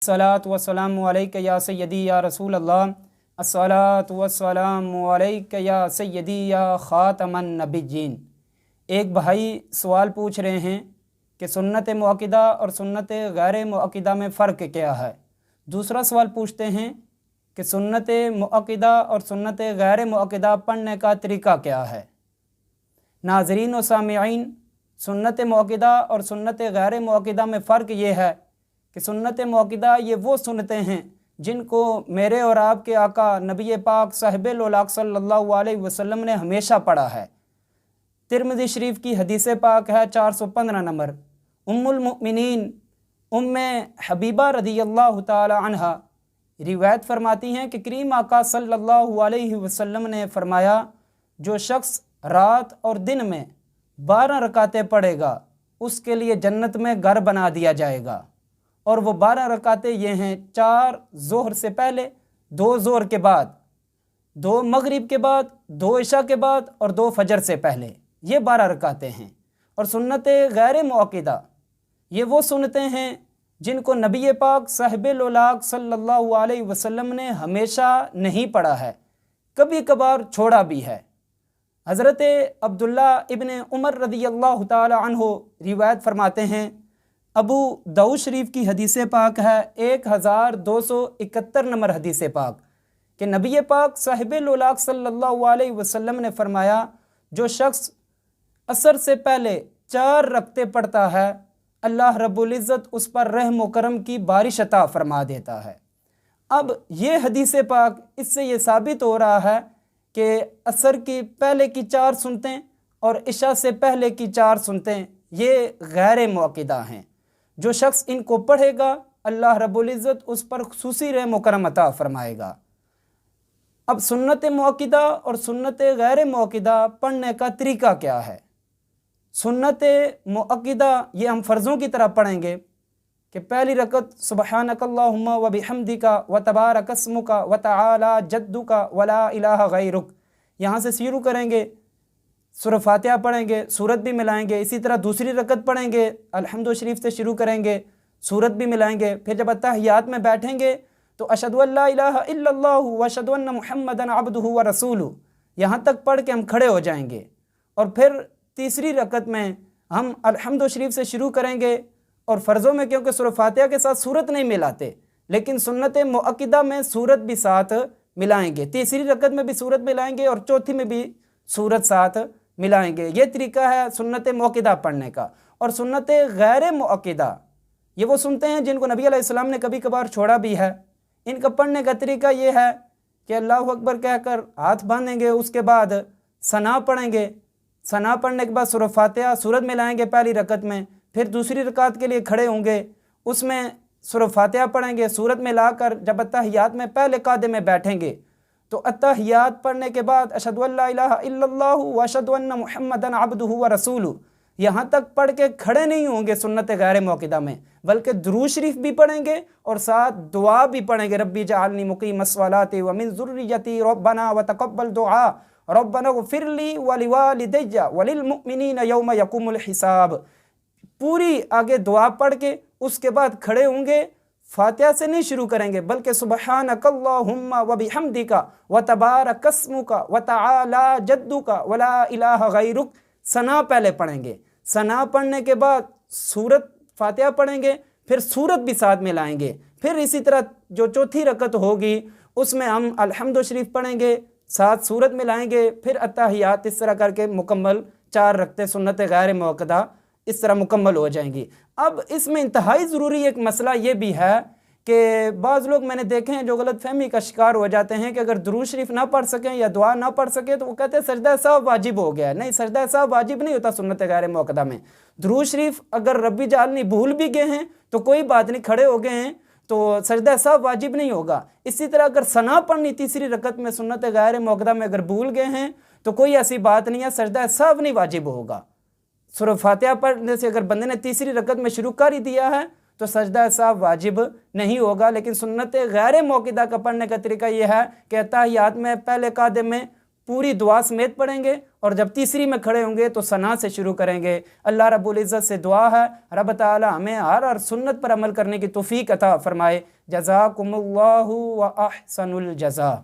अस्सलातु वस्सलामु अलैका या सय्यदी या रसूल अल्लाह, अस्सलातु वस्सलामु अलैका या सय्यदी या ख़ातमन नबिय्यीन। एक भाई सवाल पूछ रहे हैं कि सुन्नत मुअक्किदा और सुन्नत गैर मुअक्किदा में फ़र्क क्या है। दूसरा सवाल पूछते हैं कि सुन्नत मुअक्किदा और सुन्नत गैर मुअक्किदा पढ़ने का तरीका क्या है। नाज़रीन व सामिईन, सुन्नत मुअक्किदा और सुन्नत गैर मुअक्किदा में फ़र्क ये है कि सुन्नत मुअक्किदा ये वो सुन्नतें हैं जिनको मेरे और आपके आका नबी पाक साहिबुल औलाक सल्लल्लाहु अलैहि वसल्लम ने हमेशा पढ़ा है। तिरमिज़ी शरीफ की हदीस पाक है 415 नंबर। उम्मुल मुमिनीन उम्मे हबीबा रज़ियल्लाहु ताला अन्हा रिवायत फरमाती हैं कि करीम आका सल्लल्लाहु अलैहि वसल्लम ने फरमाया, जो शख्स रात और दिन में 12 रकातें पढ़ेगा उसके लिए जन्नत में घर बना दिया जाएगा। और वो 12 रकातें ये हैं, 4 ज़ोहर से पहले, 2 ज़ोहर के बाद, 2 मगरिब के बाद, 2 इशा के बाद और 2 फजर से पहले, ये 12 रकातें हैं। और सुन्नत गैर मुअक्किदा ये वो सुन्नतें हैं जिनको नबी पाक साहिबुल औलाक सल्लल्लाहु अलैहि वसल्लम ने हमेशा नहीं पढ़ा है, कभी कभार छोड़ा भी है। हज़रत अब्दुल्ला इब्न उमर रज़ियल्लाहु ताला अन्हु रिवायत फरमाते हैं, अबू दाऊद शरीफ की हदीस पाक है 1271 नंबर हदीस पाक कि नबी पाक साहिबुल औलाक सल्लल्लाहु अलैहि वसल्लम ने फरमाया, जो शख्स असर से पहले 4 रकते पढ़ता है अल्लाह रब्बुल इज़्ज़त उस पर रहम व करम की बारिश अता फरमा देता है। अब ये हदीस पाक इससे ये साबित हो रहा है कि असर की पहले की 4 सुनतें और इशा से पहले की 4 सुनतें ये गैर मुअक्किदा हैं। जो शख्स इनको पढ़ेगा अल्लाह रब्बुल इज़्ज़त उस पर खुसूसी रहम व करम अता फरमाएगा। अब सुन्नत मुअक्किदा और सुन्नत गैर मुअक्किदा पढ़ने का तरीका क्या है। सुन्नत मुअक्किदा ये हम फ़र्ज़ों की तरह पढ़ेंगे कि पहली रकत सुब्हानकल्लाहुम्मा व बिहम्दिका व तबारक अस्मुका व तआला जद्दुका व ला इलाहा गैरुक, यहाँ से शुरू करेंगे, सूरह फातिहा पढ़ेंगे, सूरत भी मिलाएंगे। इसी तरह दूसरी रकत पढ़ेंगे, अल्हम्दु शरीफ से शुरू करेंगे, सूरत भी मिलाएंगे। फिर जब अत्तहियात में बैठेंगे तो अशहदु अल्ला इलाहा इल्लल्लाहु व अशहदु अन्ना मुहम्मदन अब्दुहु व रसूलुहु, यहाँ तक पढ़ के हम खड़े हो जाएंगे। और फिर तीसरी रकत में हम अल्हम्दु शरीफ से शुरू करेंगे। और फ़र्ज़ों में क्योंकि सूरह फातिहा के साथ सूरत नहीं मिलाते, लेकिन सुन्नत मुअक्किदा में सूरत भी साथ मिलाएंगे। तीसरी रकत में भी सूरत मिलाएंगे और चौथी में भी सूरत साथ मिलाएंगे। ये तरीका है सुन्नत मुअक्किदा पढ़ने का। और सुन्नत गैर मुअक्किदा ये वो सुनते हैं जिनको नबी अलैहिस्सलाम ने कभी कभार छोड़ा भी है। इनका पढ़ने का तरीका ये है कि अल्लाहु अकबर कहकर हाथ बांधेंगे, उसके बाद सना पढ़ेंगे, सना पढ़ने के बाद सूरह फातिहा सूरत मिलाएंगे पहली रकत में। फिर दूसरी रकात के लिए खड़े होंगे, उसमें सूरह फातिहा पढ़ेंगे, सूरत मिलाकर जब अत्तहियात में पहले कादे में बैठेंगे तो अत्तहियात पढ़ने के बाद अशहदु अल्ला इलाहा इल्लल्लाहु व अशहदु अन्ना मुहम्मदन अब्दुहु व रसूलुहु, यहाँ तक पढ़ के खड़े नहीं होंगे सुन्नत गैर मुअक्किदा में, बल्कि दुरूद शरीफ भी पढ़ेंगे और साथ दुआ भी पढ़ेंगे। रब्बी जअलनी मुक़ीमस्सलाति व मिन ज़ुर्रिय्यती रब्बना व तक़ब्बल दुआ रब्बना वग़फ़िरली व लिवालिदैया व लिलमुमिनीना यौम यक़ूमुल हिसाब। पूरी आगे दुआ पढ़ के उसके बाद खड़े होंगे, फातिहा से नहीं शुरू करेंगे बल्कि सुब्हानकल्लाहुम्मा व बिहम्दिका व तबारक अस्मुका व तआला जद्दुका व ला इलाहा गैरुक, सना पहले पढ़ेंगे। सना पढ़ने के बाद सूरत फातिहा पढ़ेंगे, फिर सूरत भी साथ में लाएंगे। फिर इसी तरह जो चौथी रकत होगी उसमें हम अल्हम्दु शरीफ पढ़ेंगे, साथ सूरत में लाएंगे, फिर अत्तहियात, इस तरह करके मुकम्मल 4 रकते सुन्नत गैर मुअक्किदा इस तरह मुकम्मल हो जाएंगी। अब इसमें इंतहाई ज़रूरी एक मसला ये भी है कि बाज़ लोग मैंने देखे हैं जो गलत फहमी का शिकार हो जाते हैं कि अगर दुरूद शरीफ ना पढ़ सकें या दुआ ना पढ़ सकें तो वो कहते हैं सजदा साहब वाजिब हो गया। नहीं, सजदा साहब वाजिब नहीं होता सुन्नत गैर मुअक्किदा में। दुरूद शरीफ अगर रब्बी जालनी भूल भी गए हैं तो कोई बात नहीं, खड़े हो गए हैं तो सजदा साहब वाजिब नहीं होगा। इसी तरह अगर सना पढ़नी तीसरी रकत में सुन्नत गैर मुअक्किदा में अगर भूल गए हैं तो कोई ऐसी बात नहीं है, सजदा साहब नहीं वाजिब होगा। सूरह फातिहा पढ़ने से अगर बंदे ने तीसरी रकत में शुरू कर ही दिया है तो सजदा साहब वाजिब नहीं होगा। लेकिन सुन्नत गैर मुअक्किदा का पढ़ने का तरीका यह है कि अत्तहियात में पहले कादे में پوری دعا سمیت پڑھیں گے، اور جب تیسری میں کھڑے ہوں گے تو ثنا سے شروع کریں گے۔ اللہ رب العزت سے دعا ہے رب تعالی ہمیں ہر سنت پر عمل کرنے کی توفیق عطا فرمائے۔ جزاکم اللہ و احسن الجزا۔